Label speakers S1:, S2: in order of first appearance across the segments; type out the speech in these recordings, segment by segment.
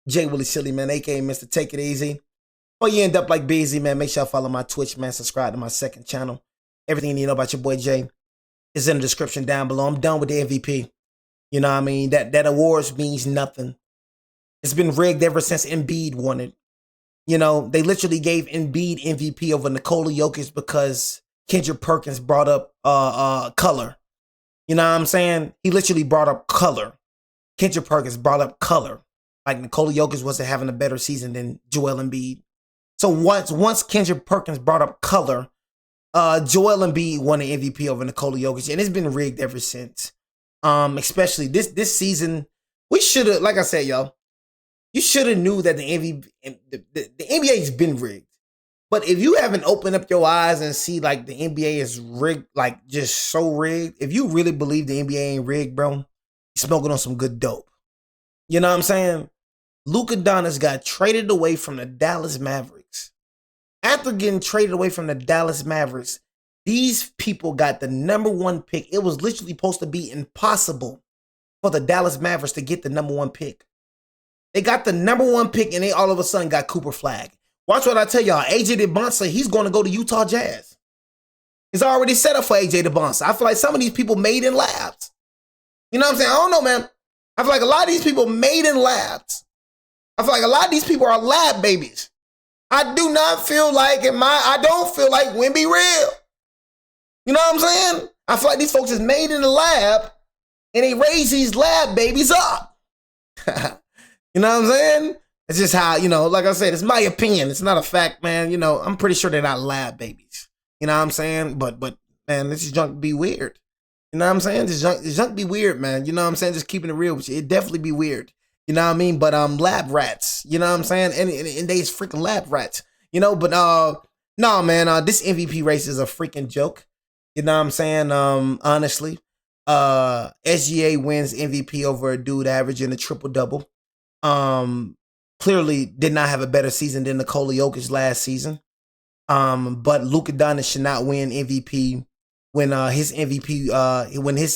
S1: Jay Willie Silly, man, aka Mr. Take It Easy. Or you end up like busy, man. Make sure you follow my Twitch, man. Subscribe to my second channel. Everything you need to know about your boy Jay is in the description down below. I'm done with the MVP. You know what I mean? That awards means nothing. It's been rigged ever since Embiid won it. You know, they literally gave Embiid MVP over Nikola Jokic because Kendrick Perkins brought up color. You know what I'm saying? He literally brought up color. Kendrick Perkins brought up color. Like Nikola Jokic wasn't having a better season than Joel Embiid. So once Kendrick Perkins brought up color, Joel Embiid won the MVP over Nikola Jokic, and it's been rigged ever since. Especially this season, we should have, like I said, y'all, you should have knew that the NBA's been rigged. But if you haven't opened up your eyes and see like the NBA is rigged, like just so rigged, if you really believe the NBA ain't rigged, bro, you're smoking on some good dope. You know what I'm saying? Luka Doncic got traded away from the Dallas Mavericks. After getting traded away from the Dallas Mavericks, these people got the #1 pick. It was literally supposed to be impossible for the Dallas Mavericks to get the #1 pick. They got the #1 pick, and they all of a sudden got Cooper Flag. Watch what I tell y'all. AJ DeBonsa, he's going to go to Utah Jazz. It's already set up for AJ DeBonsa. I feel like some of these people made in labs. You know what I'm saying? I don't know, man. I feel like a lot of these people made in labs. I feel like a lot of these people are lab babies. I do not feel like I don't feel like Wemby real. You know what I'm saying? I feel like these folks is made in the lab and they raise these lab babies up. You know what I'm saying? It's just how, you know, like I said, it's my opinion. It's not a fact, man. You know, I'm pretty sure they're not lab babies. You know what I'm saying? But man, this junk be weird. You know what I'm saying? This junk be weird, man. You know what I'm saying? Just keeping it real with you. It definitely be weird. You know what I mean? But lab rats. You know what I'm saying? And they's freaking lab rats. You know, but no, man, this MVP race is a freaking joke. You know what I'm saying? Honestly. SGA wins MVP over a dude averaging a triple-double. Clearly did not have a better season than Nikola Jokic last season. But Luka Doncic should not win MVP when his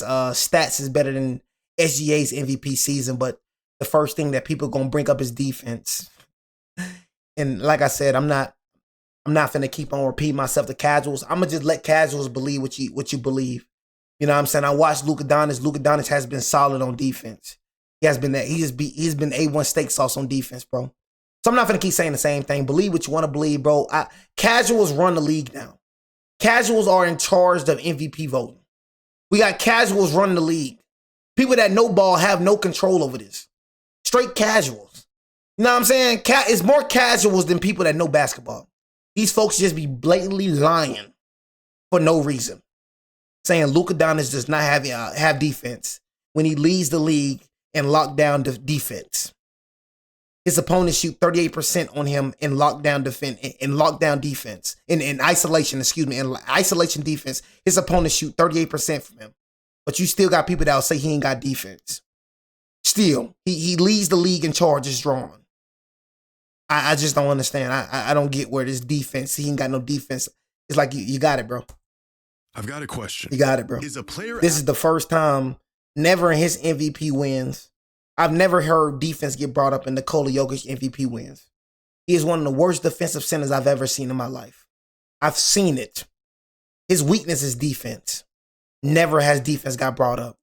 S1: stats is better than SGA's MVP season. But the first thing that people gonna bring up is defense. And like I said, I'm not finna keep on repeating myself to casuals. I'm gonna just let casuals believe what you believe. You know what I'm saying? I watched Luka Doncic. Luka Doncic has been solid on defense. He has been that. He's been A1 steak sauce on defense, bro. So I'm not gonna keep saying the same thing. Believe what you want to believe, bro. Casuals run the league now. Casuals are in charge of MVP voting. We got casuals running the league. People that know ball have no control over this. Straight casuals. You know what I'm saying? It's more casuals than people that know basketball. These folks just be blatantly lying for no reason. Saying Luka Doncic does not have defense when he leads the league in lockdown defense. His opponents shoot 38% on him in lockdown defense. In isolation, in isolation defense, his opponents shoot 38% from him. But you still got people that'll say he ain't got defense. Still, he leads the league in charges drawn. I just don't understand. I don't get where this defense, he ain't got no defense. It's like you got it, bro.
S2: I've got a question.
S1: You got it, bro.
S2: Is a player
S1: This is the first time, never in his MVP wins, I've never heard defense get brought up in Nikola Jokic MVP wins. He is one of the worst defensive centers I've ever seen in my life. I've seen it. His weakness is defense. Never has defense got brought up.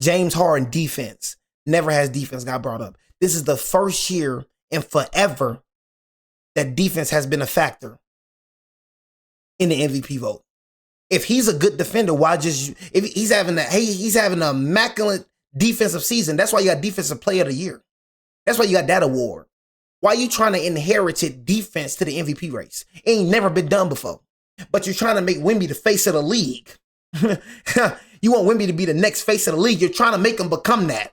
S1: James Harden, defense. Never has defense got brought up. This is the first year in forever that defense has been a factor in the MVP vote. If he's a good defender, if he's having an immaculate defensive season, that's why you got Defensive Player of the Year. That's why you got that award. Why you trying to inherit defense to the MVP race? It ain't never been done before. But you're trying to make Wemby the face of the league. You want Wemby to be the next face of the league. You're trying to make him become that.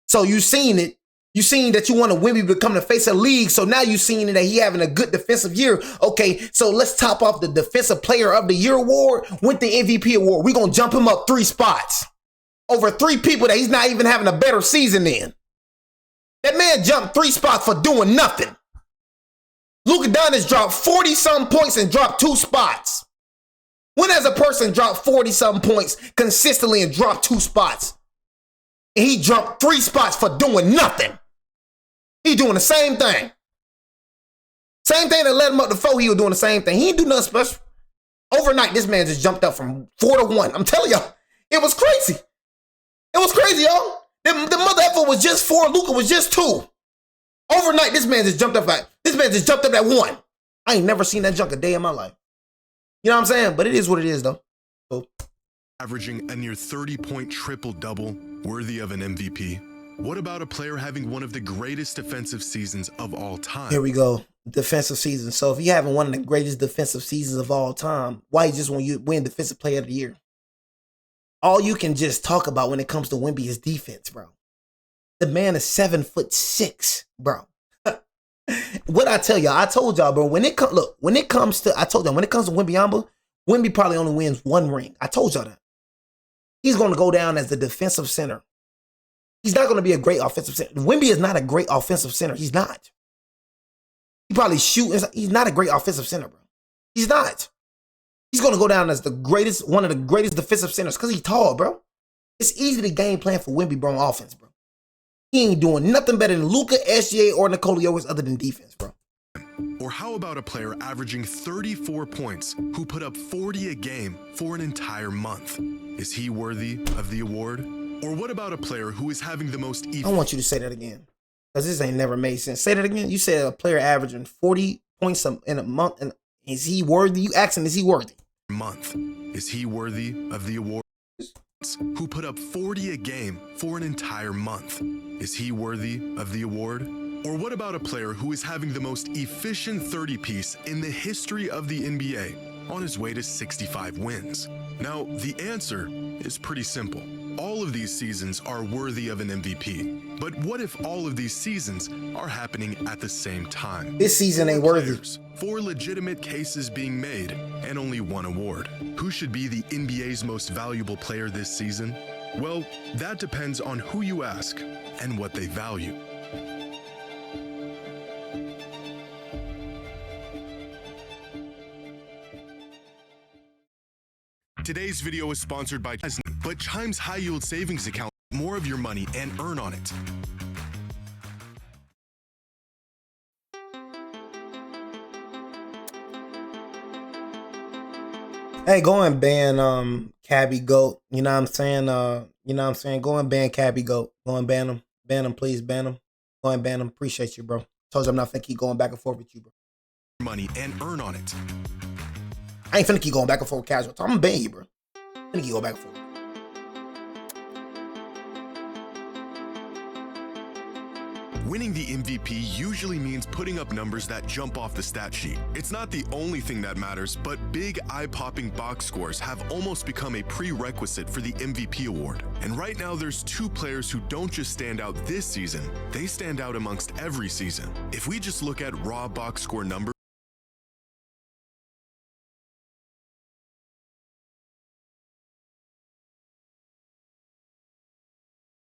S1: So you seen it. You seen that you want to Wemby become the face of the league. So now you seen that he having a good defensive year. Okay, so let's top off the Defensive Player of the Year award with the MVP award. We're going to jump him up 3 spots over 3 people that he's not even having a better season in. That man jumped 3 spots for doing nothing. Luka Doncic dropped 40-something points and dropped 2 spots. When has a person dropped 40-something points consistently and dropped 2 spots? And he jumped 3 spots for doing nothing. He doing the same thing. Same thing that led him up to 4, he was doing the same thing. He ain't do nothing special. Overnight, this man just jumped up from 4 to 1. I'm telling y'all, it was crazy. It was crazy, y'all. The mother effort was just 4, Luka was just 2. Overnight, this man just jumped up at 1. I ain't never seen that junk a day in my life. You know what I'm saying? But it is what it is, though. So.
S2: Averaging a near 30-point triple-double, worthy of an MVP. What about a player having one of the greatest defensive seasons of all time?
S1: Here we go. Defensive season. So if you haven't one of the greatest defensive seasons of all time, why you just want you win Defensive Player of the Year? All you can just talk about when it comes to Wemby is defense, bro. The man is 7'6", bro. What I tell y'all, I told y'all, bro. When it comes to Wembanyama, Wemby probably only wins 1 ring. I told y'all that. He's going to go down as the defensive center. He's not going to be a great offensive center. Wemby is not a great offensive center. He's not. He probably shoots. He's not a great offensive center, bro. He's not. He's going to go down as one of the greatest defensive centers because he's tall, bro. It's easy to game plan for Wemby, bro, on offense, bro. He ain't doing nothing better than Luka, SGA, or Nikola Jokic other than defense, bro.
S2: Or how about a player averaging 34 points who put up 40 a game for an entire month? Is he worthy of the award? Or what about a player who is having the most...
S1: I want you to say that again, because this ain't never made sense. Say that again. You said a player averaging 40 points in a month, and is he worthy? You asking, is he worthy?
S2: Month. Is he worthy of the award? Who put up 40 a game for an entire month? Is he worthy of the award? Or what about a player who is having the most efficient 30-piece in the history of the NBA on his way to 65 wins? Now, the answer is pretty simple. All of these seasons are worthy of an MVP. But what if all of these seasons are happening at the same time?
S1: This season ain't worthy.
S2: 4 legitimate cases being made, and only 1 award. Who should be the NBA's most valuable player this season? Well, that depends on who you ask and what they value. Today's video is sponsored by but Chime's high-yield savings account. More of your money and earn on it.
S1: Hey, go and ban Cabby Goat. You know what I'm saying? Go and ban Cabby Goat. Go and ban him. Ban him, please. Ban him. Go and ban him. Appreciate you, bro. Told you I'm not finna keep going back and forth with you, bro.
S2: Money and earn on it.
S1: I ain't finna keep going back and forth with casual. I'm gonna ban you, bro. I'm finna keep going back and forth.
S2: Winning the MVP usually means putting up numbers that jump off the stat sheet. It's not the only thing that matters, but big eye-popping box scores have almost become a prerequisite for the MVP award. And right now there's 2 players who don't just stand out this season, they stand out amongst every season. If we just look at raw box score numbers,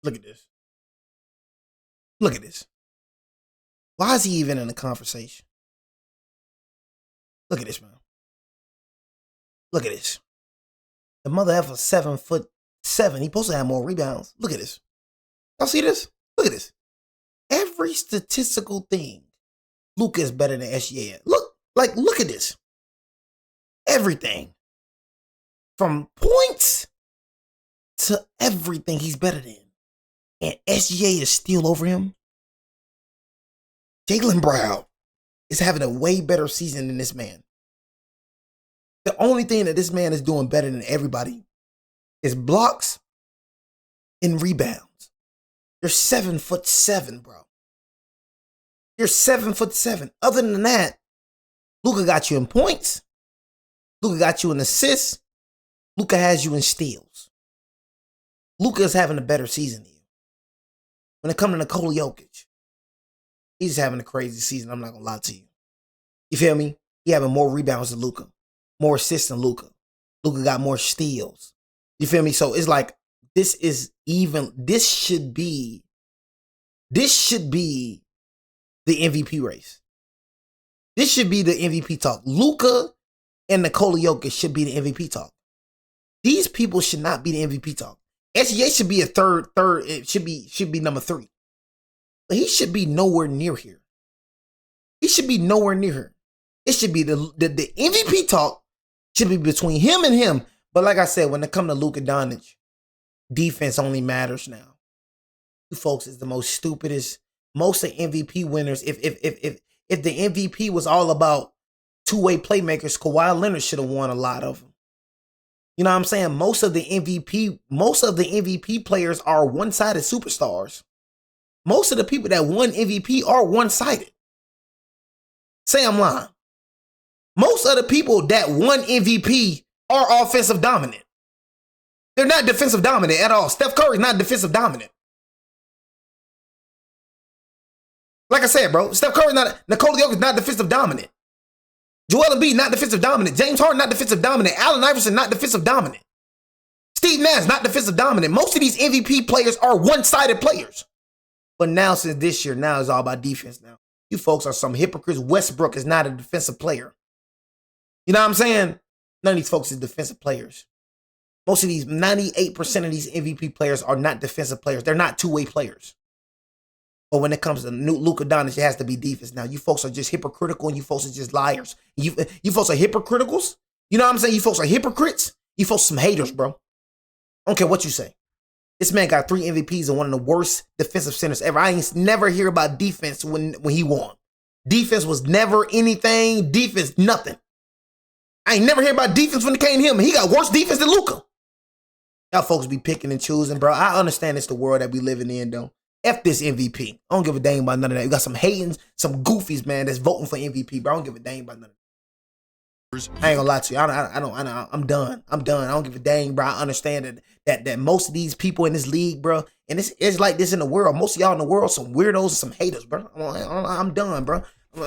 S1: Look at this. Look at this. Why is he even in the conversation? Look at this, man. Look at this. The mother effer 7'7". He supposed to have more rebounds. Look at this. Y'all see this? Look at this. Every statistical thing, Luka is better than SGA. Look at this. Everything. From points to everything, he's better than. And SGA is still over him. Jaylen Brown is having a way better season than this man. The only thing that this man is doing better than everybody is blocks and rebounds. You're 7'7", bro. You're 7'7". Other than that, Luka got you in points. Luka got you in assists. Luka has you in steals. Luka is having a better season than you. When it comes to Nikola Jokic, he's having a crazy season. I'm not going to lie to you. You feel me? He having more rebounds than Luka, more assists than Luka. Luka got more steals. You feel me? So it's like, this should be the MVP race. This should be the MVP talk. Luka and Nikola Jokic should be the MVP talk. These people should not be the MVP talk. SGA should be a third. It should be number 3. but he should be nowhere near here. He should be nowhere near her. It should be the MVP talk should be between him and him. But like I said, when it comes to Luka Doncic, defense only matters now. You folks is the most stupidest. Most of MVP winners, if the MVP was all about two-way playmakers, Kawhi Leonard should have won a lot of them. You know what I'm saying? Most of the MVP players are one-sided superstars. Most of the people that won MVP are one-sided. Say I'm lying. Most of the people that won MVP are offensive dominant. They're not defensive dominant at all. Steph Curry's not defensive dominant. Like I said, bro, Steph Curry's not, Nikola Jokic's not defensive dominant. Joel Embiid not defensive dominant. James Harden not defensive dominant. Allen Iverson not defensive dominant. Steve Nash not defensive dominant. Most of these MVP players are one-sided players. But now, since this year, now it's all about defense now. You folks are some hypocrites. Westbrook is not a defensive player. You know what I'm saying? None of these folks is defensive players. Most of these, 98% of these MVP players are not defensive players. They're not two-way players. But when it comes to Luka Doncic, it has to be defense. Now, you folks are just hypocritical and you folks are just liars. You folks are hypocriticals. You know what I'm saying? You folks are hypocrites. You folks are some haters, bro. I don't care what you say. This man got 3 MVPs and one of the worst defensive centers ever. I ain't never hear about defense when he won. Defense was never anything. Defense, nothing. I ain't never hear about defense when it came to him. He got worse defense than Luka. Y'all folks be picking and choosing, bro. I understand it's the world that we living in, though. F this MVP. I don't give a dang about none of that. You got some hating, some goofies, man, that's voting for MVP, bro. I don't give a dang about none of that. I ain't gonna lie to you. I'm done. I'm done. I don't give a dang, bro. I understand that most of these people in this league, bro, and it's like this in the world. Most of y'all in the world, some weirdos and some haters, bro. I'm done, bro.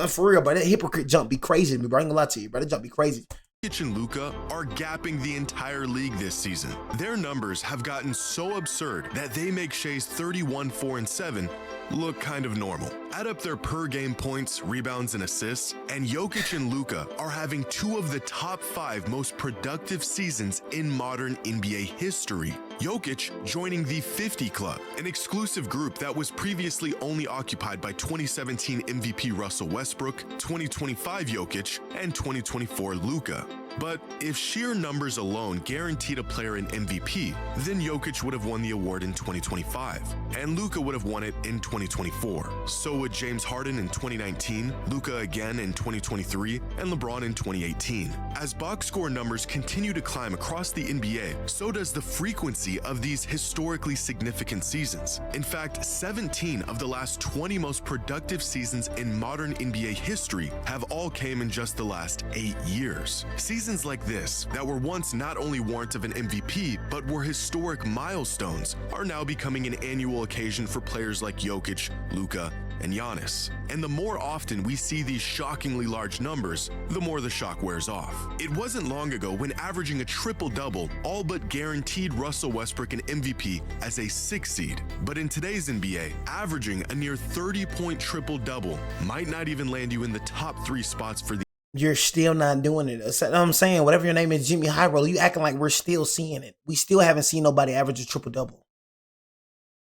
S1: For real, bro. That hypocrite jump be crazy to me, bro. I ain't gonna lie to you, bro. That jump be crazy.
S2: Jokic and Luka are gapping the entire league this season. Their numbers have gotten so absurd that they make Shea's 31, 4, and 7 look kind of normal. Add up their per-game points, rebounds, and assists, and Jokic and Luka are having 2 of the top 5 most productive seasons in modern NBA history. Jokic joining the 50 Club, an exclusive group that was previously only occupied by 2017 MVP Russell Westbrook, 2025 Jokic, and 2024 Luka. But if sheer numbers alone guaranteed a player an MVP, then Jokic would have won the award in 2025, and Luka would have won it in 2024. So would James Harden in 2019, Luka again in 2023, and LeBron in 2018. As box score numbers continue to climb across the NBA, so does the frequency of these historically significant seasons. In fact, 17 of the last 20 most productive seasons in modern NBA history have all came in just the last 8 years. Seasons like this, that were once not only warrant of an MVP, but were historic milestones, are now becoming an annual occasion for players like Jokic, Luka, and Giannis. And the more often we see these shockingly large numbers, the more the shock wears off. It wasn't long ago when averaging a triple-double all but guaranteed Russell Westbrook an MVP as a 6 seed. But in today's NBA, averaging a near 30-point triple-double might not even land you in the top 3 spots for the
S1: You're still not doing it. I'm saying, whatever your name is, Jimmy High Roller, you acting like we're still seeing it. We still haven't seen nobody average a triple-double.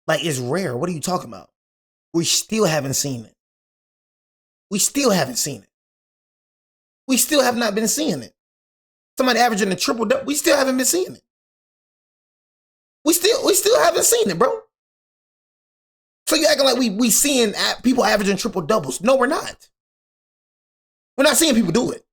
S1: Like, it's rare. What are you talking about? We still haven't seen it. We still haven't seen it. We still have not been seeing it. Somebody averaging a triple-double, we still haven't been seeing it. We still haven't seen it, bro. So you acting like we seeing people averaging triple-doubles. No, we're not. We're not seeing people do it.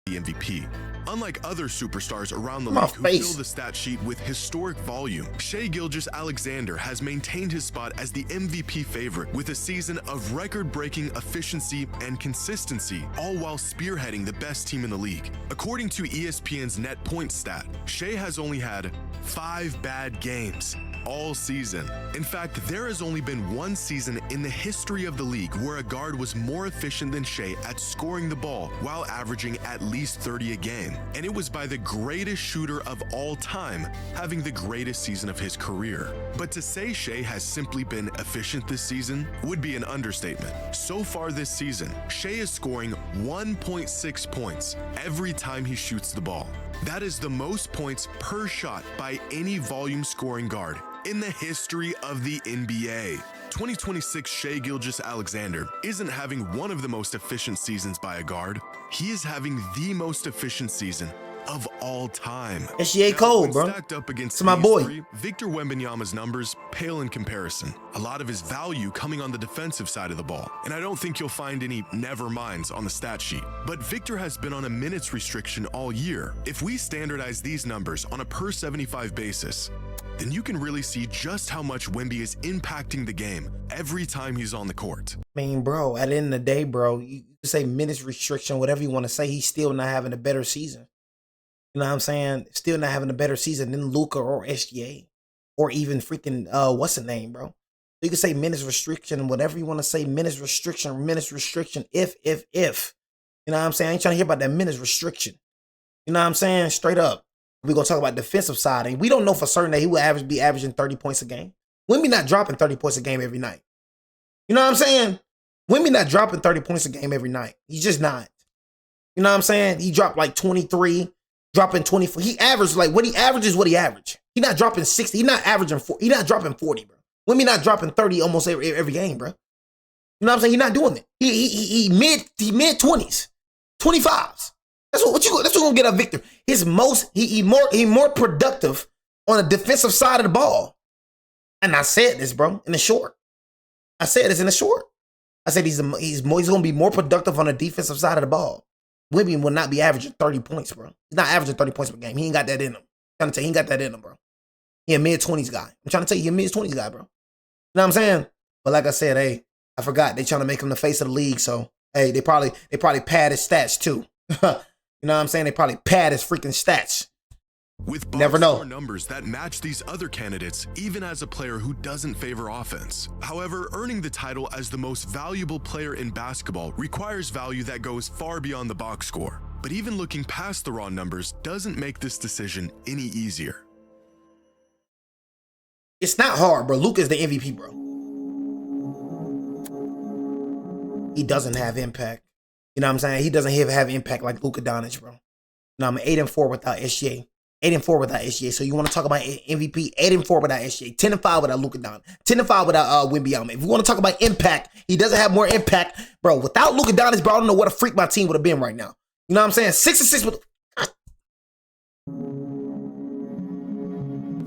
S2: MVP. Unlike other superstars around the league who fill the stat sheet with historic volume, Shai Gilgeous-Alexander has maintained his spot as the MVP favorite with a season of record-breaking efficiency and consistency, all while spearheading the best team in the league. According to ESPN's net point stat, Shai has only had 5 bad games all season. In fact, there has only been one season in the history of the league where a guard was more efficient than Shai at scoring the ball while averaging at least 30 a game. And it was by the greatest shooter of all time, having the greatest season of his career. But to say Shai has simply been efficient this season would be an understatement. So far this season, Shai is scoring 1.6 points every time he shoots the ball. That is the most points per shot by any volume scoring guard in the history of the NBA. 2026 Shai Gilgeous-Alexander isn't having one of the most efficient seasons by a guard. He is having the most efficient season of all time.
S1: SGA cold, bro.
S2: Stacked up against
S1: it's my boy.
S2: Three, Victor Wembanyama's numbers pale in comparison. A lot of his value coming on the defensive side of the ball. And I don't think you'll find any never minds on the stat sheet. But Victor has been on a minutes restriction all year. If we standardize these numbers on a per 75 basis, then you can really see just how much Wemby is impacting the game every time he's on the court.
S1: I mean, bro, at the end of the day, bro, you say minutes restriction, whatever you want to say, he's still not having a better season. You know what I'm saying? Still not having a better season than Luka or SGA or even freaking, what's the name, bro? You can say minutes restriction, whatever you want to say, minutes restriction, if. You know what I'm saying? I ain't trying to hear about that minutes restriction. You know what I'm saying? Straight up. We're going to talk about defensive side. And we don't know for certain that he will be averaging 30 points a game. Wemby not dropping 30 points a game every night. You know what I'm saying? Wemby not dropping 30 points a game every night. He's just not. You know what I'm saying? He dropped like 23. Dropping 24. He averaged like what he averages, what he averaged. He not dropping 60. He not averaging 40. He not dropping 40, bro. Wemby not dropping 30 almost every game, bro. You know what I'm saying? He's not doing it. He mid 20s, 25s. That's what you gonna get a Victor. He more productive on the defensive side of the ball. And I said this, bro, in the short. I said this in the short. I said he's gonna be more productive on the defensive side of the ball. Wemby will not be averaging 30 points, bro. He's not averaging 30 points per game. He ain't got that in him. I'm trying to tell you, he ain't got that in him, bro. He a mid-20s guy. I'm trying to tell you, he a mid-20s guy, bro. You know what I'm saying? But like I said, hey, I forgot. They trying to make him the face of the league, so, hey, they probably pad his stats, too. You know what I'm saying? They probably pad his freaking stats.
S2: With
S1: never know
S2: numbers that match these other candidates, even as a player who doesn't favor offense. However, earning the title as the most valuable player in basketball requires value that goes far beyond the box score. But even looking past the raw numbers doesn't make this decision any easier.
S1: It's not hard, bro. Luka is the MVP, bro. He doesn't have impact. You know what I'm saying? He doesn't have impact like Luka Doncic, bro. Now I'm 8-4 without SGA. 8-4 without SGA. So you want to talk about MVP? 8-4 without SGA. 10-5 without Luka Doncic. 10-5 without Wembanyama. If you want to talk about impact, he doesn't have more impact, bro. Without Luka Doncic, bro, I don't know what a freak my team would have been right now. You know what I'm saying? 6-6 with.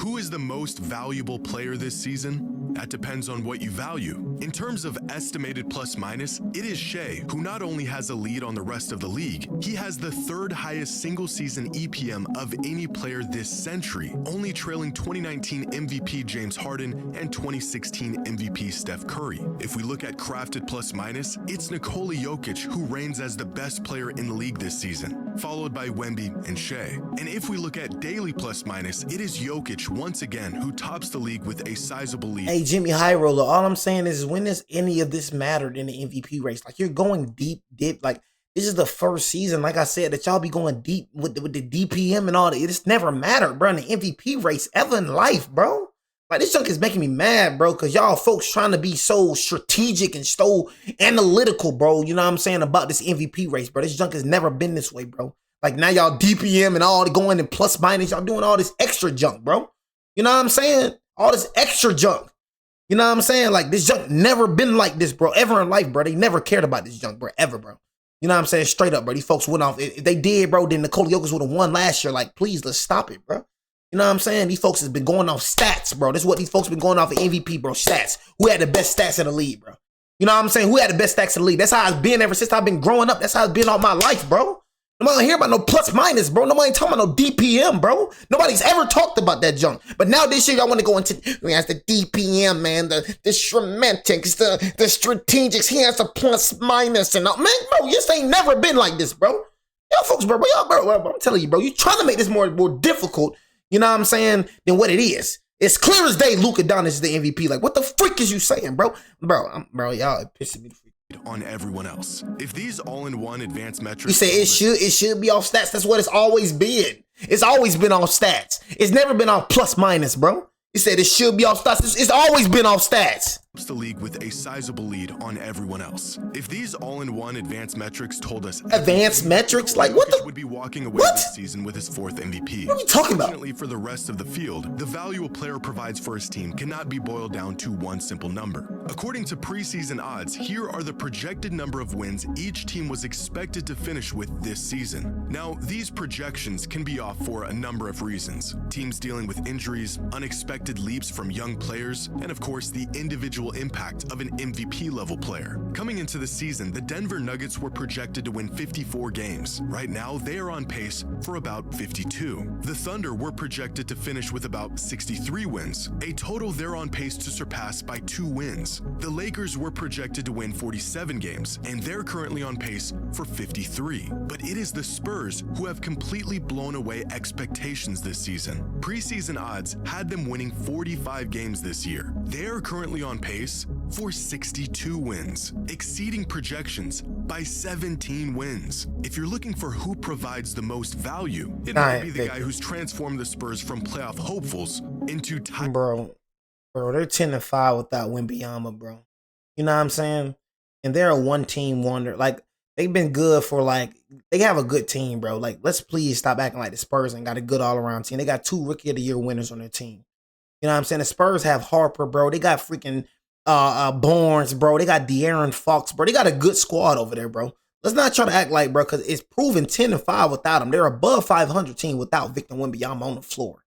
S2: Who is the most valuable player this season? That depends on what you value. In terms of estimated plus minus, it is Shai, who not only has a lead on the rest of the league, he has the third highest single season EPM of any player this century, only trailing 2019 MVP James Harden and 2016 MVP Steph Curry. If we look at crafted plus minus, it's Nikola Jokic who reigns as the best player in the league this season, followed by Wemby and Shai. And if we look at daily plus minus, it is Jokic once again who tops the league with a sizable lead.
S1: Hey, Jimmy High Roller, all I'm saying is when does any of this mattered in the MVP race? Like, you're going deep. Like, this is the first season, like I said, that y'all be going deep with the DPM and all that. It's never mattered, bro, in the MVP race ever in life, bro. Like, this junk is making me mad, bro, because y'all folks trying to be so strategic and so analytical, bro. You know what I'm saying, about this MVP race, bro. This junk has never been this way, bro. Like, now y'all DPM and all going in plus minus. Y'all doing all this extra junk, bro. You know what I'm saying? All this extra junk. You know what I'm saying? Like, this junk never been like this, bro, ever in life, bro. They never cared about this junk, bro, ever, bro. You know what I'm saying? Straight up, bro. These folks went off. If they did, bro, then Nikola Jokic would have won last year. Like, please, let's stop it, bro. You know what I'm saying? These folks has been going off stats, bro. This is what these folks been going off of MVP, bro. Stats. Who had the best stats in the league, bro? You know what I'm saying? Who had the best stats in the league? That's how it's been ever since I've been growing up. That's how it's been all my life, bro. Nobody hear about no plus minus, bro. Nobody talking about no DPM, bro. Nobody's ever talked about that junk. But now this year, y'all want to go into, he has the DPM, man, the schematics, the strategics. He has a plus minus and all. Man, bro, this ain't never been like this, bro. Y'all folks, bro, I'm telling you, bro, you trying to make this more difficult, you know what I'm saying, than what it is. It's clear as day Luka Doncic is the MVP. Like, what the freak is you saying, bro? Bro, y'all are pissing me the freak
S2: on everyone else. If these all-in-one advanced metrics,
S1: you say it should be off stats. That's what it's always been. It's always been off stats. It's never been off plus minus, bro. You said it should be off stats. It's always been off stats.
S2: The league with a sizable lead on everyone else. If these all-in-one advanced metrics told us
S1: advanced metrics, like what the
S2: would be walking away this season with his fourth MVP.
S1: What are we talking about?
S2: Fortunately for the rest of the field, the value a player provides for his team cannot be boiled down to one simple number. According to preseason odds, here are the projected number of wins each team was expected to finish with this season. Now, these projections can be off for a number of reasons. Teams dealing with injuries, unexpected leaps from young players, and of course, the individual impact of an MVP-level player. Coming into the season, the Denver Nuggets were projected to win 54 games. Right now, they are on pace for about 52. The Thunder were projected to finish with about 63 wins, a total they're on pace to surpass by 2 wins. The Lakers were projected to win 47 games, and they're currently on pace for 53. But it is the Spurs who have completely blown away expectations this season. Preseason odds had them winning 45 games this year. They're currently on pace for 62 wins, exceeding projections by 17 wins. If you're looking for who provides the most value, it might be the guy who's transformed the Spurs from playoff hopefuls into
S1: Bro, they're 10-5 without Wembanyama, bro. You know what I'm saying? And they're a one-team wonder. Like, they've been good for, like, they have a good team, bro. Like, let's please stop acting like the Spurs ain't got a good all-around team. They got 2 Rookie of the Year winners on their team. You know what I'm saying? The Spurs have Harper, bro. They got freaking Barnes, bro. They got De'Aaron Fox, bro. They got a good squad over there, bro. Let's not try to act like, bro, because it's proven 10-5 without them. They're above 500 team without Victor Wembanyama on the floor.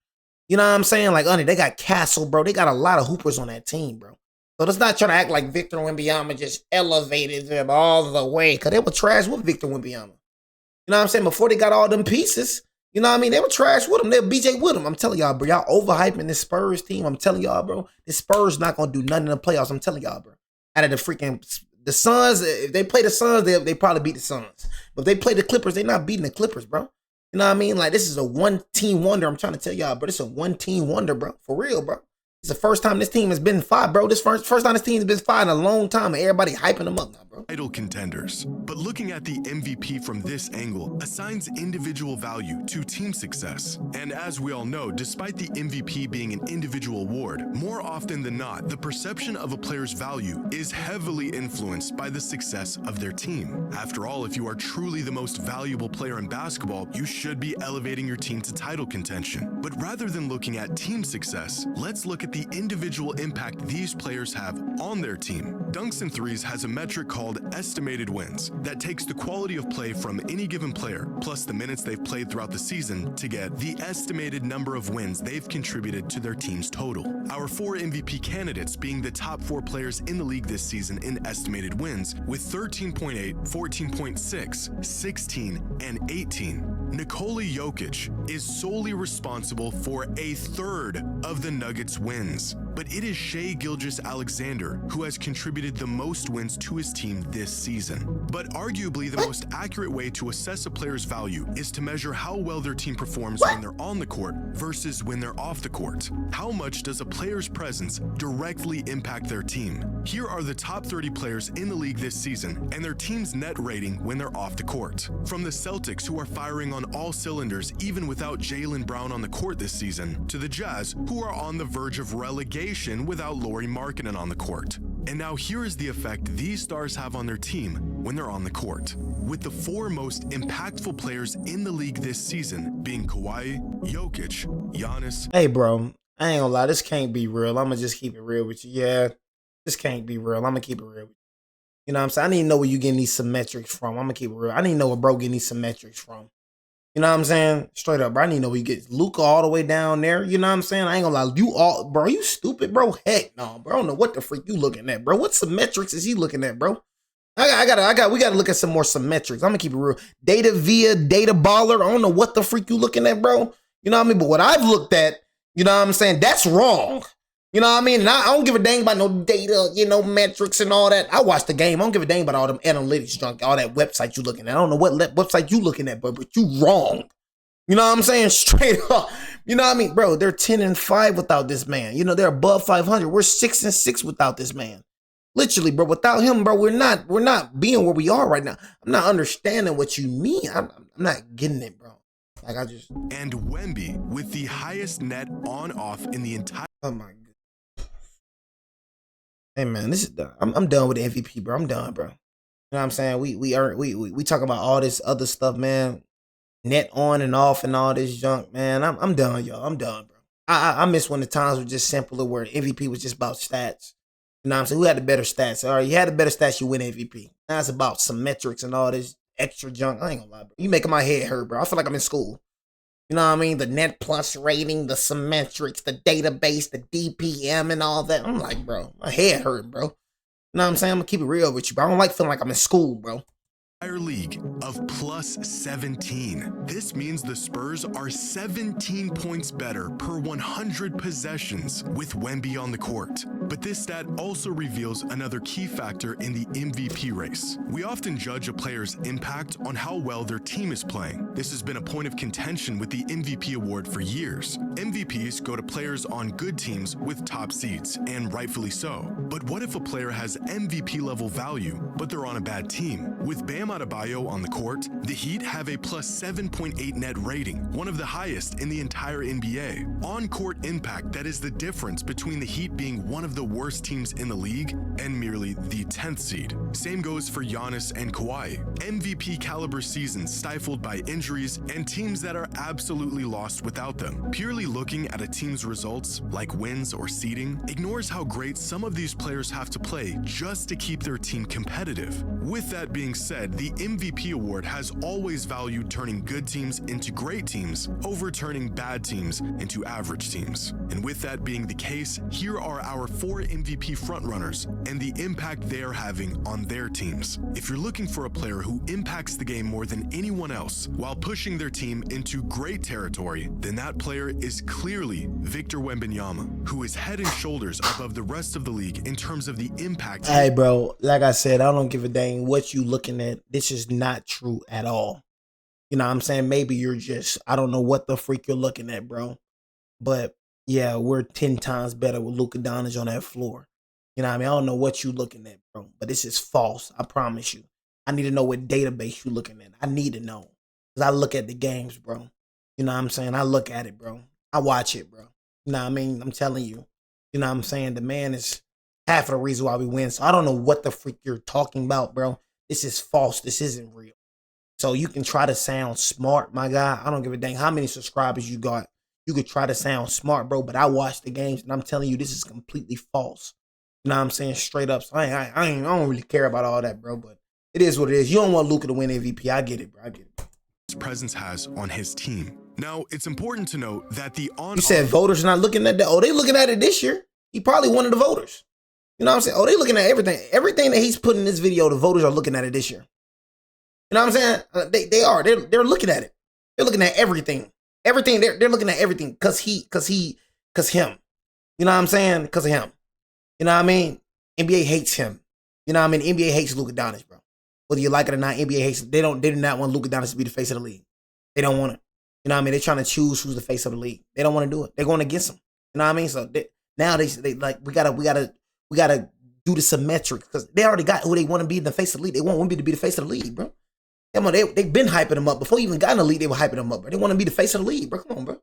S1: You know what I'm saying? Like, they got Castle, bro. They got a lot of hoopers on that team, bro. So let's not try to act like Victor Wembanyama just elevated them all the way, because they were trash with Victor Wembanyama. You know what I'm saying? Before they got all them pieces, you know what I mean? They were trash with him. They were BJ with him. I'm telling y'all, bro. Y'all overhyping this Spurs team. I'm telling y'all, bro. This Spurs not going to do nothing in the playoffs. I'm telling y'all, bro. Out of the Suns, if they play the Suns, they probably beat the Suns. But if they play the Clippers, they're not beating the Clippers, bro. You know what I mean? Like, this is a one-team wonder. I'm trying to tell y'all, bro. This is a one-team wonder, bro. For real, bro. It's the first time this team has been 5, bro. This first time this team has been 5 in a long time, and everybody hyping them up now, bro.
S2: Title contenders. But looking at the MVP from this angle assigns individual value to team success. And as we all know, despite the MVP being an individual award, more often than not, the perception of a player's value is heavily influenced by the success of their team. After all, if you are truly the most valuable player in basketball, you should be elevating your team to title contention. But rather than looking at team success, let's look at the individual impact these players have on their team. Dunks and Threes has a metric called estimated wins that takes the quality of play from any given player plus the minutes they've played throughout the season to get the estimated number of wins they've contributed to their team's total. Our 4 MVP candidates being the top 4 players in the league this season in estimated wins with 13.8, 14.6, 16, and 18. Nikola Jokic is solely responsible for a third of the Nuggets' wins, but it is Shai Gilgeous-Alexander who has contributed the most wins to his team this season. But arguably the most accurate way to assess a player's value is to measure how well their team performs when they're on the court versus when they're off the court. How much does a player's presence directly impact their team? Here are the top 30 players in the league this season and their team's net rating when they're off the court. From the Celtics, who are firing on all cylinders even without Jaylen Brown on the court this season, to the Jazz, who are on the verge of relegation without Lauri Markkanen on the court. And now here is the effect these stars have on their team when they're on the court, with the 4 most impactful players in the league this season being Kawhi, Jokic, Giannis.
S1: Hey, bro, I ain't gonna lie. This can't be real. I'm gonna just keep it real with you. Yeah, this can't be real. I'm gonna keep it real with you. You know what I'm saying? I need to know where you getting these symmetrics from. I'm gonna keep it real. I need to know where bro getting these symmetrics from. You know what I'm saying? Straight up, bro. I need to know where you get Luka all the way down there. You know what I'm saying? I ain't gonna lie. You all, bro, you stupid, bro. Heck no, bro. I don't know what the freak you looking at, bro. What symmetrics is he looking at, bro? We gotta look at some more symmetrics. I'm gonna keep it real. Data via data baller. I don't know what the freak you looking at, bro. You know what I mean? But what I've looked at, you know what I'm saying? That's wrong. You know what I mean? And I don't give a dang about no data, you know, metrics and all that. I watch the game. I don't give a dang about all them analytics junk, all that website you looking at. I don't know what website you looking at, but you wrong. You know what I'm saying? Straight up. You know what I mean? Bro, they're 10-5 without this man. You know, they're above 500. We're 6-6 without this man. Literally, bro, without him, bro, we're not being where we are right now. I'm not understanding what you mean. I'm not getting it, bro. Like,
S2: And Wemby with the highest net on-off in the entire...
S1: Oh, my God. Hey, man, this is done. I'm done with the MVP, bro. I'm done, bro. You know what I'm saying? We talk about all this other stuff, man. Net on and off and all this junk, man. I'm done, y'all. I'm done, bro. I miss when the times were just simpler, where MVP was just about stats. You You know what I'm saying? Who had the better stats? All right, you had the better stats, you win MVP. Now it's about some metrics and all this extra junk. I ain't gonna lie, bro. You making my head hurt, bro. I feel like I'm in school. You know what I mean? The net plus rating, the symmetrics, the database, the DPM, and all that. I'm like, bro, my head hurt, bro. You know what I'm saying? I'm gonna keep it real with you, bro. I don't like feeling like I'm in school, bro.
S2: Entire league of plus 17. This means the Spurs are 17 points better per 100 possessions with Wemby on the court. But this stat also reveals another key factor in the MVP race. We often judge a player's impact on how well their team is playing. This has been a point of contention with the MVP award for years. MVPs go to players on good teams with top seeds, and rightfully so. But what if a player has MVP level value, but they're on a bad team? With Bam Adebayo on the court, the Heat have a plus 7.8 net rating, one of the highest in the entire NBA. On-court impact, that is the difference between the Heat being one of the worst teams in the league and merely the 10th seed. Same goes for Giannis and Kawhi. MVP caliber seasons stifled by injuries and teams that are absolutely lost without them. Purely looking at a team's results, like wins or seeding, ignores how great some of these players have to play just to keep their team competitive. With that being said, the MVP award has always valued turning good teams into great teams over turning bad teams into average teams. And with that being the case, here are our 4 MVP frontrunners and the impact they are having on their teams. If you're looking for a player who impacts the game more than anyone else while pushing their team into great territory, then that player is clearly Victor Wembanyama, who is head and shoulders above the rest of the league in terms of the impact.
S1: Hey, bro, like I said, I don't give a dang what you looking at. This is not true at all. You know what I'm saying? Maybe you're just, I don't know what the freak you're looking at, bro. But yeah, we're 10 times better with Luka Doncic on that floor. You know what I mean? I don't know what you looking at, bro. But this is false. I promise you. I need to know what database you looking at. I need to know. Because I look at the games, bro. You know what I'm saying? I look at it, bro. I watch it, bro. You know what I mean? I'm telling you. You know what I'm saying? The man is half of the reason why we win. So I don't know what the freak you're talking about, bro. This is false. This isn't real. So you can try to sound smart, my guy. I don't give a dang how many subscribers you got. You could try to sound smart, bro, but I watch the games and I'm telling you this is completely false. You know what I'm saying? Straight up. So I don't really care about all that, bro, but it is what it is. You don't want Luka to win MVP. I get it, bro. I get it.
S2: His presence has on his team. Now, it's important to note that the
S1: You said voters not looking at that. Oh, they looking at it this year. He probably one of the voters. You know what I'm saying? Oh, they looking at everything. Everything that he's putting in this video, the voters are looking at it this year. You know what I'm saying? They are. They're looking at it. They're looking at everything. Everything. They're looking at everything because him. You know what I'm saying? Because of him. You know what I mean? NBA hates him. You know what I mean? NBA hates Luka Doncic, bro. Whether you like it or not, NBA hates him. They do not want Luka Doncic to be the face of the league. They don't want it. You know what I mean? They're trying to choose who's the face of the league. They don't want to do it. They're going against him. You know what I mean? So now they like we gotta do the symmetric because they already got who they want to be in the face of the league. They want Wemby to be the face of the league, bro. Come on, they've been hyping him up before he even got in the league. They were hyping him up, bro. They want to be the face of the league, bro. Come on, bro.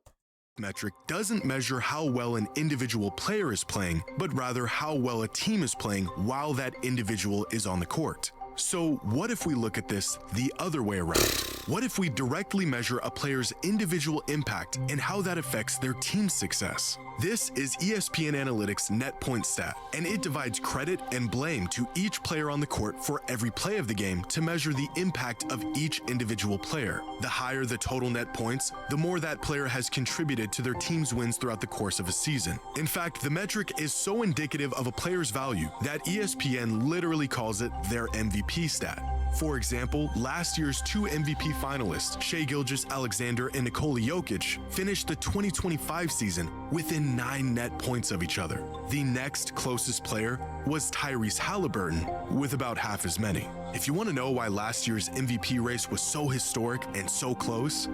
S2: Metric doesn't measure how well an individual player is playing, but rather how well a team is playing while that individual is on the court. So what if we look at this the other way around? What if we directly measure a player's individual impact and how that affects their team's success? This is ESPN Analytics net point stat, and it divides credit and blame to each player on the court for every play of the game to measure the impact of each individual player. The higher the total net points, the more that player has contributed to their team's wins throughout the course of a season. In fact, the metric is so indicative of a player's value that ESPN literally calls it their MVP stat. For example, last year's 2 MVP finalists, Shai Gilgeous-Alexander and Nikola Jokic, finished the 2025 season within 9 net points of each other. The next closest player was Tyrese Halliburton, with about half as many. If you want to know why last year's MVP race was so historic and so close,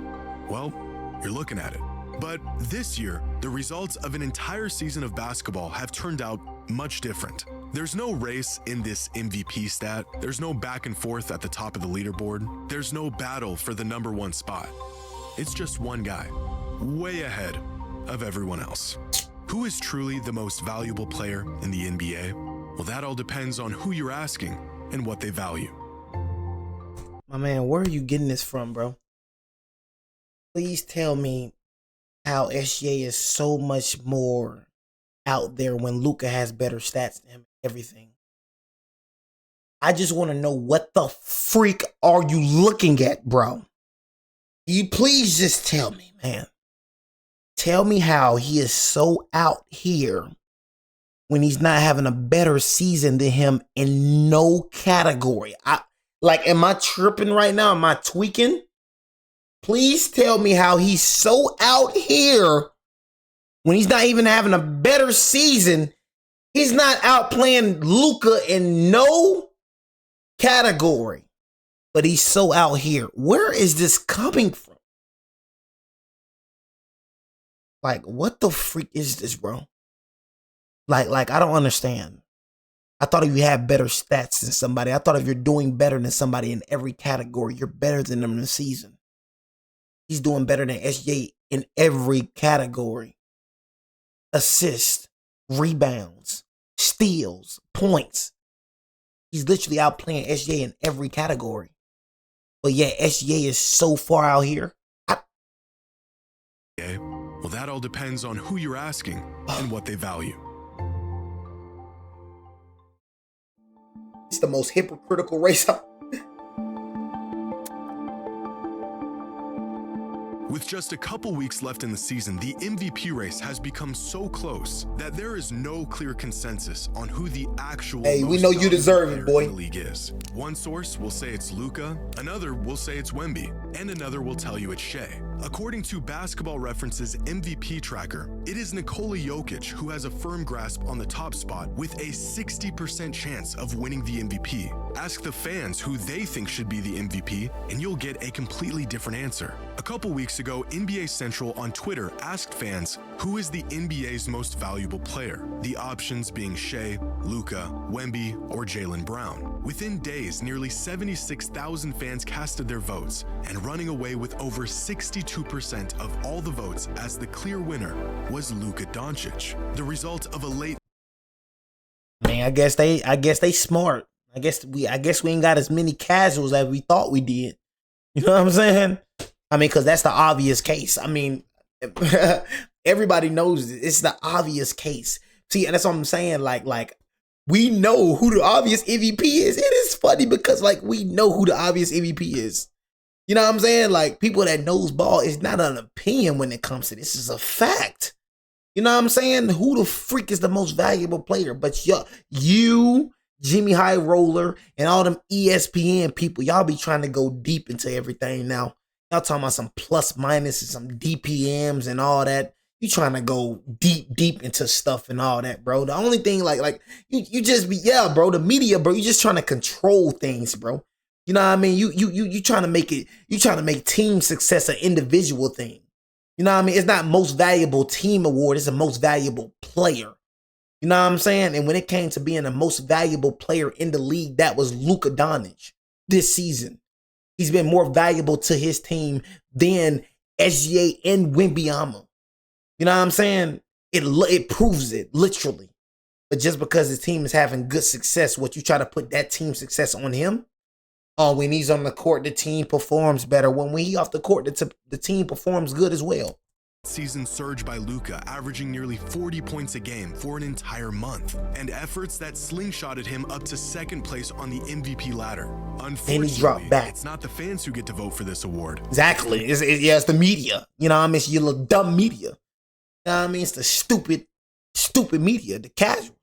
S2: well, you're looking at it. But this year, the results of an entire season of basketball have turned out much different. There's no race in this MVP stat. There's no back and forth at the top of the leaderboard. There's no battle for the number 1 spot. It's just one guy, way ahead of everyone else. Who is truly the most valuable player in the NBA? Well, that all depends on who you're asking and what they value.
S1: My man, where are you getting this from, bro? Please tell me how SGA is so much more out there when Luka has better stats than him. everything. I just want to know what the freak are you looking at, bro? You please just tell me, man. Tell me how he is so out here when he's not having a better season than him in no category. Am I tripping right now? Am I tweaking? Please tell me how he's so out here when he's not even having a better season. He's not outplaying Luka in no category, but he's so out here. Where is this coming from? Like, what the freak is this, bro? Like, I don't understand. I thought if you had better stats than somebody, I thought if you're doing better than somebody in every category, you're better than them in the season. He's doing better than SJ in every category. Assists, rebounds, steals, points. He's literally outplaying SJ in every category. But yeah, SJ is so far out here.
S2: Okay. Well, that all depends on who you're asking and what they value.
S1: It's the most hypocritical race.
S2: With just a couple weeks left in the season, the MVP race has become so close that there is no clear consensus on who the actual
S1: we know you deserve it, boy.
S2: In the league is. One source will say it's Luka, another will say it's Wemby, and another will tell you it's Shea. According to Basketball Reference's MVP tracker, it is Nikola Jokic who has a firm grasp on the top spot with a 60% chance of winning the MVP. Ask the fans who they think should be the MVP, and you'll get a completely different answer. A couple weeks ago, NBA Central on Twitter asked fans who is the NBA's most valuable player, the options being Shea, Luka, Wemby, or Jaylen Brown. Within days, nearly 76,000 fans casted their votes, and running away with over 62% of all the votes as the clear winner was Luka Doncic. The result of a late...
S1: Man, I guess they smart. I guess we ain't got as many casuals as we thought we did. You know what I'm saying? I mean, because that's the obvious case. I mean, everybody knows it. It's the obvious case. See, and that's what I'm saying. Like we know who the obvious MVP is. It is funny because we know who the obvious MVP is. You know what I'm saying? Like, people that knows ball is not an opinion when it comes to this. It's a fact. You know what I'm saying? Who the freak is the most valuable player? But you, Jimmy High Roller, and all them ESPN people, y'all be trying to go deep into everything now. Y'all talking about some plus minus and some DPMs and all that. You trying to go deep into stuff and all that, bro. The only thing, you just be, bro, the media, bro, you just trying to control things, bro. You know what I mean? You trying to make it, you trying to make team success an individual thing. You know what I mean? It's not most valuable team award, it's the most valuable player. You know what I'm saying? And when it came to being the most valuable player in the league, that was Luka Doncic this season. He's been more valuable to his team than SGA and Wembanyama. You know what I'm saying? It proves it, literally. But just because his team is having good success, what you try to put that team success on him? Oh, when he's on the court, the team performs better. When he off the court, the team performs good as well.
S2: Season surge by Luka, averaging nearly 40 points a game for an entire month, and efforts that slingshotted him up to second place on the MVP ladder. Unfortunately,
S1: he dropped back.
S2: It's not the fans who get to vote for this award.
S1: Exactly. It's the media. You know what I mean? It's your little dumb media. You know what I mean? It's the stupid media, the casual.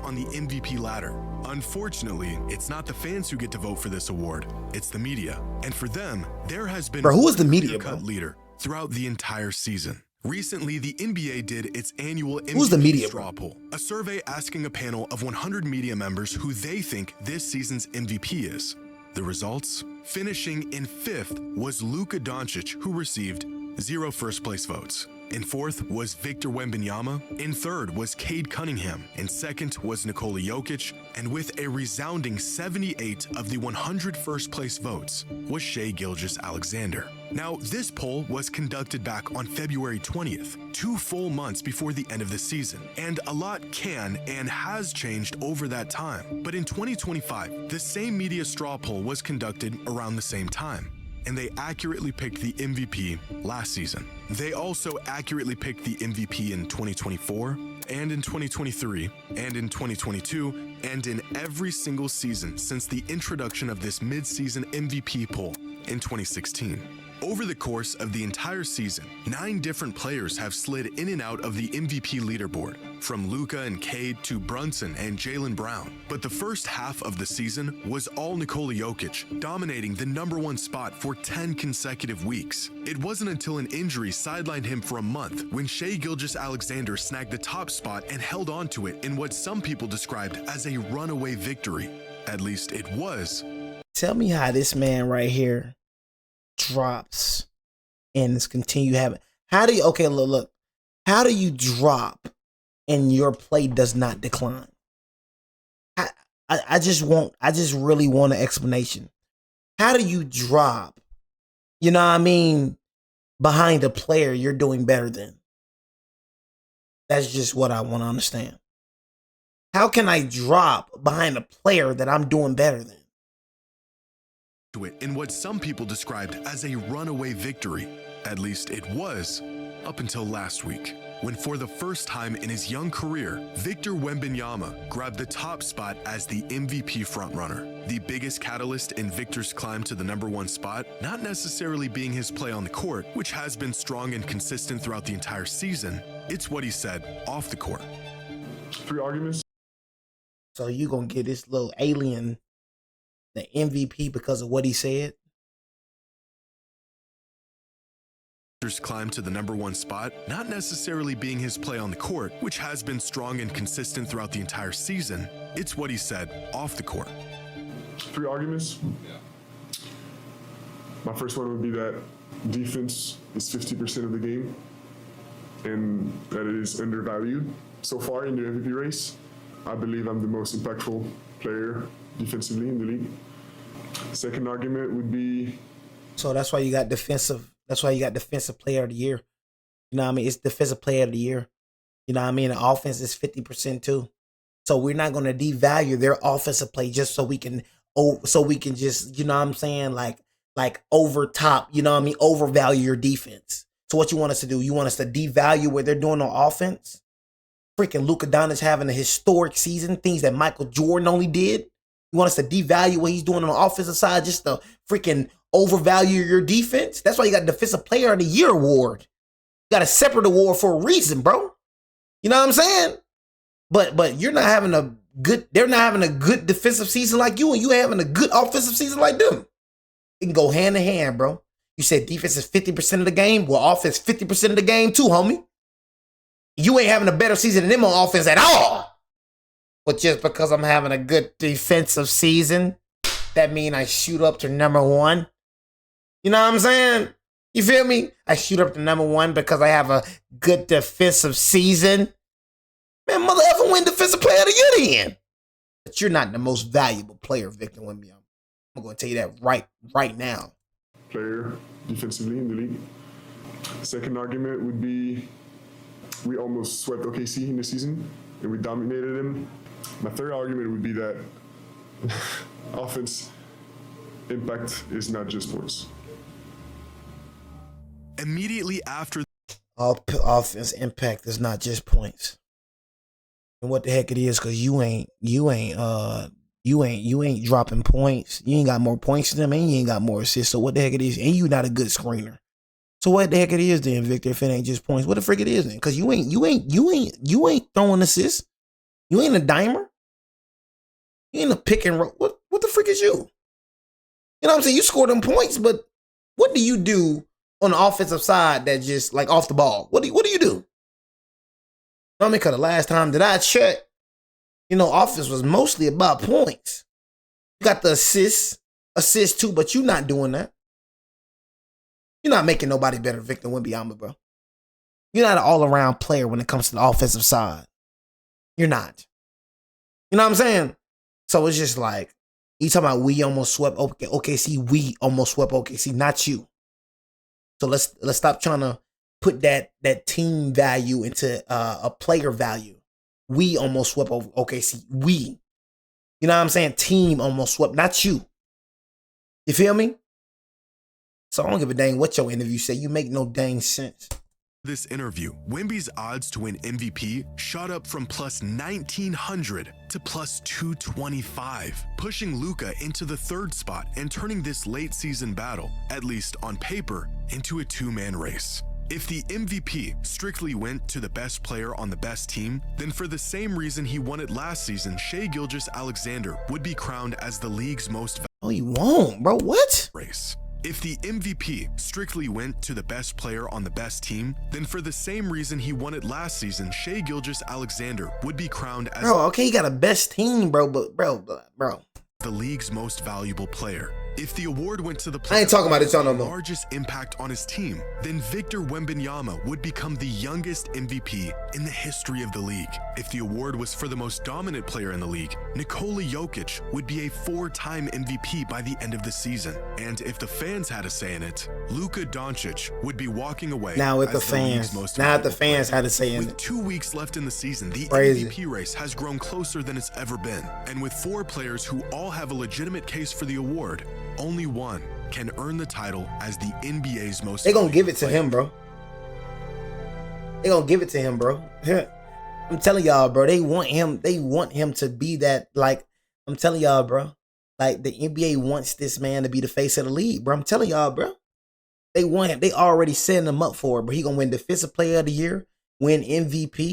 S2: On the MVP ladder. Unfortunately, it's not the fans who get to vote for this award. It's the media. And for them, there has been
S1: who is the media,
S2: cut leader throughout the entire season. Recently, the NBA did its annual
S1: Who's the media,
S2: straw poll, a survey asking a panel of 100 media members who they think this season's MVP is. The results? Finishing in 5th was Luka Doncic, who received 0 first-place votes. In 4th was Victor Wembanyama. In 3rd was Cade Cunningham. In 2nd was Nikola Jokic. And with a resounding 78 of the 100 first-place votes was Shai Gilgeous-Alexander. Now, this poll was conducted back on February 20th, 2 full months before the end of the season. And a lot can and has changed over that time. But in 2025, the same media straw poll was conducted around the same time. and they accurately picked the MVP last season. They also accurately picked the MVP in 2024, and in 2023, and in 2022, and in every single season since the introduction of this mid-season MVP poll in 2016. Over the course of the entire season, 9 different players have slid in and out of the MVP leaderboard, from Luka and Cade to Brunson and Jaylen Brown. But the first half of the season was all Nikola Jokic, dominating the #1 spot for 10 consecutive weeks. It wasn't until an injury sidelined him for a month when Shai Gilgeous-Alexander snagged the top spot and held on to it in what some people described as a runaway victory. At least it was.
S1: Tell me how this man right here drops and it's continue having. How do you, okay, look, how do you drop and your play does not decline? I just really want an explanation. How do you drop, you know what I mean, behind a player you're doing better than? That's just what I want to understand. How can I drop behind a player that I'm doing better than?
S2: It in what some people described as a runaway victory. At least it was, up until last week, when for the first time in his young career, Victor Wembanyama grabbed the top spot as the MVP frontrunner. The biggest catalyst in Victor's climb to the #1 spot, not necessarily being his play on the court, which has been strong and consistent throughout the entire season. It's what he said off the court.
S3: 3 arguments.
S1: So you gonna get this little alien the MVP because of what he said?
S2: Victor's climb to the #1 spot, not necessarily being his play on the court, which has been strong and consistent throughout the entire season. It's what he said off the court.
S3: 3 arguments. My first one would be that defense is 50% of the game and that it is undervalued. So far in the MVP race, I believe I'm the most impactful player defensively in the league. Second argument would be,
S1: so that's why you got defensive. That's why you got defensive player of the year. You know what I mean? It's defensive player of the year. You know what I mean? The offense is 50% too. So we're not going to devalue their offensive play just so we can just, you know what I'm saying? Like over top, you know what I mean? Overvalue your defense. So what you want us to do? You want us to devalue what they're doing on offense? Freaking Luka Doncic having a historic season, things that Michael Jordan only did. You want us to devalue what he's doing on the offensive side just to freaking overvalue your defense? That's why you got Defensive Player of the Year award. You got a separate award for a reason, bro. You know what I'm saying? But you're not having they're not having a good defensive season like you, and you having a good offensive season like them. It can go hand in hand, bro. You said defense is 50% of the game. Well, offense 50% of the game too, homie. You ain't having a better season than them on offense at all. But just because I'm having a good defensive season, that mean I shoot up to #1. You know what I'm saying? You feel me? I shoot up to #1 because I have a good defensive season. Man, mother ever win Defensive Player of the Year then. But you're not the most valuable player, Victor Wembanyama. I'm going to tell you that right now.
S3: Player defensively in the league. Second argument would be, we almost swept OKC in the season and we dominated them. My third argument would be that offense impact is not just points.
S2: Immediately after
S1: offense impact is not just points. And what the heck it is, because you ain't dropping points. You ain't got more points than them, and you ain't got more assists. So what the heck it is? And you not a good screener. So what the heck it is then, Victor? If it ain't just points, what the frick it is then? Because you ain't throwing assists. You ain't a dimer. You ain't a pick and roll. What the frick is you? You know what I'm saying? You score them points, but what do you do on the offensive side that just like off the ball? What do you do? I mean, because the last time that I checked, offense was mostly about points. You got the assist too, but you're not doing that. You're not making nobody better, Victor Wembanyama, bro. You're not an all-around player when it comes to the offensive side. You're not. You know what I'm saying? So it's just like, you talking about we almost swept OKC, we almost swept OKC, not you. So let's stop trying to put that team value into a player value. We almost swept over OKC. We. You know what I'm saying? Team almost swept, not you. You feel me? So I don't give a dang what your interview say. You make no dang sense.
S2: This interview, Wemby's odds to win MVP shot up from plus 1,900 to plus 225, pushing Luka into the third spot and turning this late season battle, at least on paper, into a two-man race. If the MVP strictly went to the best player on the best team, then for the same reason he won it last season, Shai Gilgeous-Alexander would be crowned as the league's most
S1: Oh, he won't, bro. What?
S2: race. If the MVP strictly went to the best player on the best team, then for the same reason he won it last season, Shai Gilgeous-Alexander would be crowned as
S1: Bro, okay, he got a best team, bro, but bro.
S2: the league's most valuable player. If the award went to the player
S1: I ain't talking about it, y'all no
S2: with the
S1: more.
S2: largest impact on his team, then Victor Wembanyama would become the youngest MVP in the history of the league. If the award was for the most dominant player in the league, Nikola Jokic would be a 4-time MVP by the end of the season. And if the fans had a say in it, Luka Doncic would be walking away.
S1: Now with
S2: as
S1: the
S2: league's
S1: fans.
S2: most
S1: Now if the
S2: valuable
S1: fans
S2: player.
S1: had a say in
S2: With
S1: it.
S2: 2 weeks left in the season, the
S1: Crazy.
S2: MVP race has grown closer than it's ever been. And with 4 players who all have a legitimate case for the award, only one can earn the title as the NBA's most
S1: They gonna give it to
S2: valuable
S1: him, bro. They gonna give it to him, bro. I'm telling y'all, bro. They want him to be that. Like, I'm telling y'all, bro. Like, the NBA wants this man to be the face of the league, bro. I'm telling y'all, bro. They want him. They already setting him up for it, bro. He gonna win Defensive Player of the Year, win MVP.